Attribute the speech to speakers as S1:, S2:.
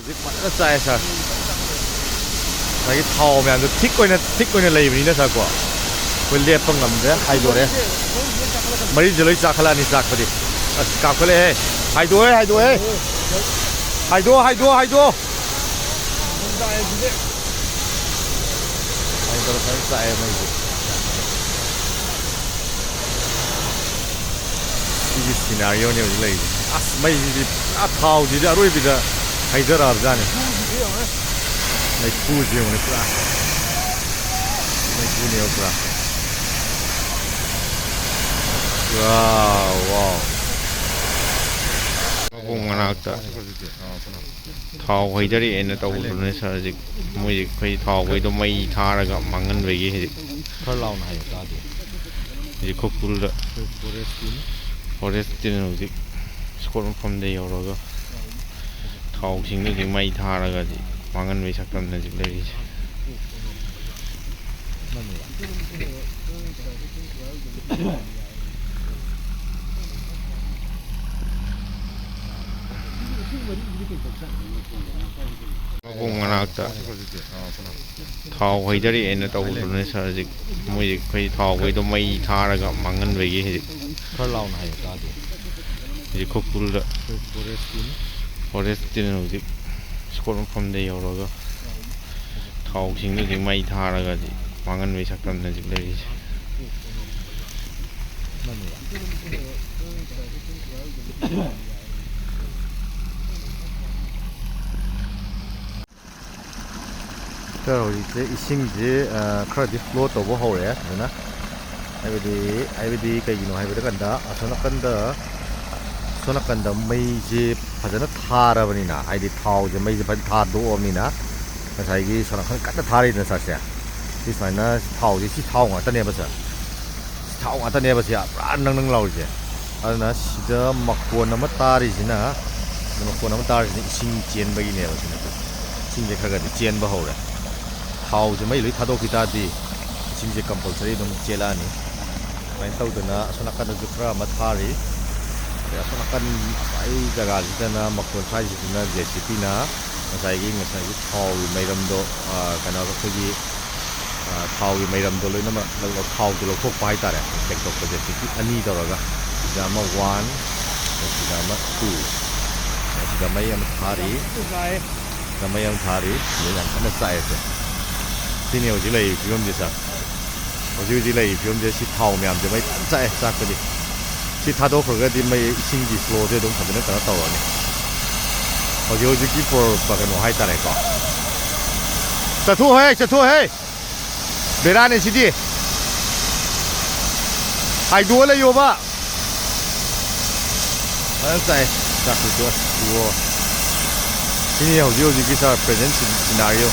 S1: ꯍꯧꯖꯤꯛ ꯐꯖꯅ ꯆꯥꯏ ꯁꯥꯔ ꯉꯁꯥꯏꯒꯤ ꯊꯥꯎ ꯃꯌꯥꯝꯗꯣ ꯊꯤꯛ ꯑꯣꯏꯅ ꯂꯩꯕꯅꯤꯅ ꯁꯥꯔꯀꯣ ꯑꯩꯈꯣꯏ ꯂꯦꯞꯄ ꯉꯝꯗ꯭ꯔꯦ ꯍꯥꯏꯗꯣꯔꯦ ꯃꯔꯤꯁꯦ ꯂꯣꯏ ꯆꯥꯈꯠꯂꯛꯑꯅꯤ ꯆꯥꯛꯄꯗꯤ ꯑꯁ ꯀꯥꯞꯈꯠꯂꯛꯑꯦ ꯍꯥꯏꯗꯣꯛꯑꯣ ꯐꯖꯅ ꯆꯥꯛꯑꯦ ꯃꯩꯁꯦ ꯁꯤꯒꯤ ꯁꯤꯅꯥꯔꯤꯑꯣꯅꯤ ꯍꯧꯖꯤꯛ ꯂꯩꯔꯤꯁꯦ ꯑꯁ ꯃꯩꯁꯤꯗꯤ ꯄꯨꯔꯥ ꯊꯥꯎꯁꯤꯗꯤ ꯑꯔꯣꯏꯕꯤꯗ ꯍꯩꯊꯔꯛꯑꯕꯖꯥꯠꯅꯤ ꯃꯩꯈꯨꯁꯤ ꯌꯦꯡꯉꯨꯅꯦ ꯄꯨꯔꯥ ꯃꯩꯈꯨꯅꯦꯕ ꯄꯨꯔꯥ ꯋꯥꯎ ꯃꯈꯣꯡ ꯃꯅꯥꯛꯇ ꯊꯥꯎ ꯍꯩꯊꯔꯛꯑꯦꯅ ꯇꯧꯕꯗꯨꯅꯦ ꯁꯥꯔ ꯍꯧꯖꯤꯛ ꯃꯣꯏ ꯑꯩꯈꯣꯏ ꯊꯥꯎꯈꯩꯗꯣ ꯃꯩ ꯊꯥꯔꯒ ꯃꯥꯡꯍꯟꯕꯒꯤ ꯍꯧꯖꯤꯛ
S2: ꯈꯔ ꯂꯥꯎꯅ ꯍꯥꯏꯌꯣ ꯇꯥꯗꯦ
S1: ꯍꯧꯖꯤꯛ ꯈꯨꯔꯈꯨꯜꯗ ꯐꯣꯔꯦꯁꯇꯤꯅ ꯍꯧꯖꯤꯛ ꯏꯁꯀꯣꯠ ꯃꯐꯝꯗ ꯌꯧꯔꯒ ꯊꯥꯎꯁꯤꯡꯗꯨ ꯍꯧꯖꯤꯛ ꯃꯩ ꯊꯥꯔꯒ ꯃꯥꯡꯍꯟꯕꯒꯤ ꯁꯛꯇꯝꯗ ꯍꯧꯖꯤꯛ ꯂꯩꯔꯤꯁꯦ ꯃꯈꯣꯡ ꯃꯅꯥꯛꯇ ꯊꯥꯎ ꯍꯩꯊꯔꯛꯑꯦꯅ ꯇꯧꯕꯗꯨꯅꯦ ꯁꯥꯔ ꯍꯧꯖꯤꯛ ꯃꯣꯏ ꯑꯩꯈꯣꯏ ꯊꯥꯎꯈꯩꯗꯣ ꯃꯩ ꯊꯥꯔꯒ ꯃꯥꯡꯍꯟꯕꯒꯤ ꯍꯧꯖꯤꯛ
S2: ꯈꯔ ꯂꯥꯎꯅ ꯍꯥꯏꯌꯣ ꯇꯥꯗꯦ
S1: ꯍꯧꯖꯤꯛ ꯈꯨꯔꯈꯨꯜꯗ ꯐꯣꯔꯦꯁꯇꯤꯅ ꯍꯧꯖꯤꯛ ꯏꯁꯀꯣꯠ ꯃꯐꯝꯗ ꯌꯧꯔꯒ ꯊꯥꯎꯁꯤꯡꯗꯨ ꯍꯧꯖꯤꯛ ꯃꯩ ꯊꯥꯔꯒ ꯃꯥꯡꯍꯟꯕꯒꯤ ꯁꯛꯇꯝꯗ ꯍꯧꯖꯤꯛ ꯂꯩꯔꯤꯁꯦ ꯁꯥꯔ ꯍꯧꯖꯤꯛꯁꯦ ꯏꯁꯤꯡꯁꯦ ꯈꯔꯗꯤ ꯐ꯭ꯂꯣ ꯇꯧꯕ ꯍꯧꯔꯛꯑꯦ ꯐꯖꯅ ꯍꯥꯏꯕꯗꯤ ꯀꯩꯒꯤꯅꯣ ꯍꯥꯏꯕꯗ ꯀꯥꯟꯗ ꯑꯁꯣꯝ ꯅꯥꯀꯟꯗ ꯃꯩꯁꯦ ꯐꯖꯅ ꯊꯥꯔꯕꯅꯤ나 ꯍꯥꯏꯗꯤ ꯊꯥꯎꯁꯦ ꯃꯩꯁꯦ ꯐꯖꯅ ꯊꯥꯗꯣꯛꯑꯕꯅꯤꯅ ꯉꯁꯥꯏꯒꯤ ꯁꯣꯝ ꯅꯥꯀꯟ ꯀꯟꯅ ꯊꯥꯔꯤꯗꯅ ꯁꯥꯔꯁꯦ ꯁꯤ ꯁꯨꯃꯥꯏꯅ ꯊꯥꯎꯁꯦ ꯁꯤ ꯊꯥꯎ ꯉꯥꯛꯇꯅꯦꯕ ꯁꯥꯔ ꯁꯤ ꯊꯥꯎ ꯉꯥꯛꯇꯅꯦꯕ ꯁꯤ ꯄꯨꯔꯥ ꯅꯪ ꯂꯥꯎꯔꯤꯁꯦ ꯑꯗꯨꯅ ꯁꯤꯗ ꯃꯈꯣꯟ ꯑꯃ ꯇꯥꯔꯤꯁꯤꯅ ꯏꯁꯤꯡ ꯆꯦꯟꯕꯒꯤꯅꯦꯕ ꯁꯤꯅ ꯏꯁꯤꯡꯁꯦ ꯈꯔꯗꯤ ꯆꯦꯟꯕ ꯍꯧꯔꯦ ꯊꯥꯎꯁꯦ ꯃꯩ ꯂꯣꯏ ꯊꯥꯗꯣꯛꯈꯤ ꯇꯥꯔꯗꯤ ꯏꯁꯤꯡꯁꯦ ꯀꯝꯄꯜꯁꯔꯤ ꯑꯗꯨꯝ ꯆꯦꯜꯂꯛꯑꯅꯤ ꯁꯨꯃꯥꯏꯅ ꯇꯧꯗꯅ ꯑꯁꯣꯝ ꯅꯥꯀꯟꯗꯁꯨ ꯈꯔ ꯑꯃ ꯊꯥꯔꯤ ꯑꯗꯩ ꯑꯁꯣꯝ ꯅꯥꯀꯟ ꯑꯩ ꯖꯒꯥꯁꯤꯗꯅ ꯃꯈꯣꯟ ꯁ꯭ꯋꯥꯏꯁꯤꯗꯅ ꯖꯦꯁꯤꯄꯤꯅ ꯉꯁꯥꯏꯒꯤ ꯊꯥꯎꯒꯤ ꯃꯩꯔꯝꯗꯣ ꯑꯩꯈꯣꯏꯒꯤ ꯊꯥꯎꯒꯤ ꯃꯩꯔꯝꯗꯣ ꯂꯣꯏꯅꯃꯛ ꯊꯥꯎꯗꯣ ꯂꯧꯊꯣꯛꯄ ꯍꯥꯏꯇꯥꯔꯦ ꯁꯦꯡꯗꯣꯛꯄ ꯖꯦꯁꯤꯄꯤ ꯑꯅꯤ ꯇꯧꯔꯒ ꯁꯤꯗ ꯑꯃ 1 ꯁꯤꯗ ꯑꯃ 2 ꯁꯤꯗ ꯃꯩ ꯑꯃ ꯊꯥꯔꯤ ꯁꯤꯗ ꯃꯩ ꯑꯃ ꯊꯥꯔꯤ ꯁꯤꯗ ꯌꯥꯝ ꯀꯟꯅ ꯆꯥꯛꯑꯦꯁꯦ ꯁꯤꯅꯤ ꯍꯧꯖꯤꯛ ꯂꯩꯔꯤꯕ ꯐꯤꯕꯝꯁꯦ ꯁꯥꯔ ꯍꯧꯖꯤꯛ ꯂꯩꯔꯤꯕ ꯐꯤꯕꯝꯁꯦ ꯁꯤ ꯊꯥꯎ ꯃꯌꯥꯝꯁꯦ ꯃꯩ ꯐꯖꯅ ꯆꯥꯛꯑꯦ ꯆꯥꯛꯄꯗꯤ ꯁꯤ ꯊꯥꯗꯣꯛꯈ꯭ꯔꯒꯗꯤ ꯃꯩ ꯏꯁꯤꯡꯒꯤ ꯐ꯭ꯂꯣꯁꯦ ꯑꯗꯨꯝ ꯐꯖꯅ ꯀꯩꯅꯣ ꯇꯧꯔꯅꯤ ꯍꯧꯖꯤꯛꯀꯤ ꯀꯩꯅꯣ ꯍꯥꯏꯇꯥꯔꯦꯀꯣ ꯆꯠꯊꯣꯛꯍꯦ ꯕꯦꯔꯥꯅꯤ ꯁꯤꯗꯤ ꯍꯥꯏꯗꯣꯛꯑ ꯂꯩꯌꯣꯕ ꯐꯖꯅ ꯆꯥꯛꯑꯦ ꯆꯥꯛꯄꯗꯣ ꯁꯤꯅꯤ ꯍꯧꯖꯤꯛꯀꯤ ꯁꯥꯔ ꯄ꯭ꯔꯦꯖꯦꯟ ꯁꯤꯅꯥꯔꯤꯑꯣ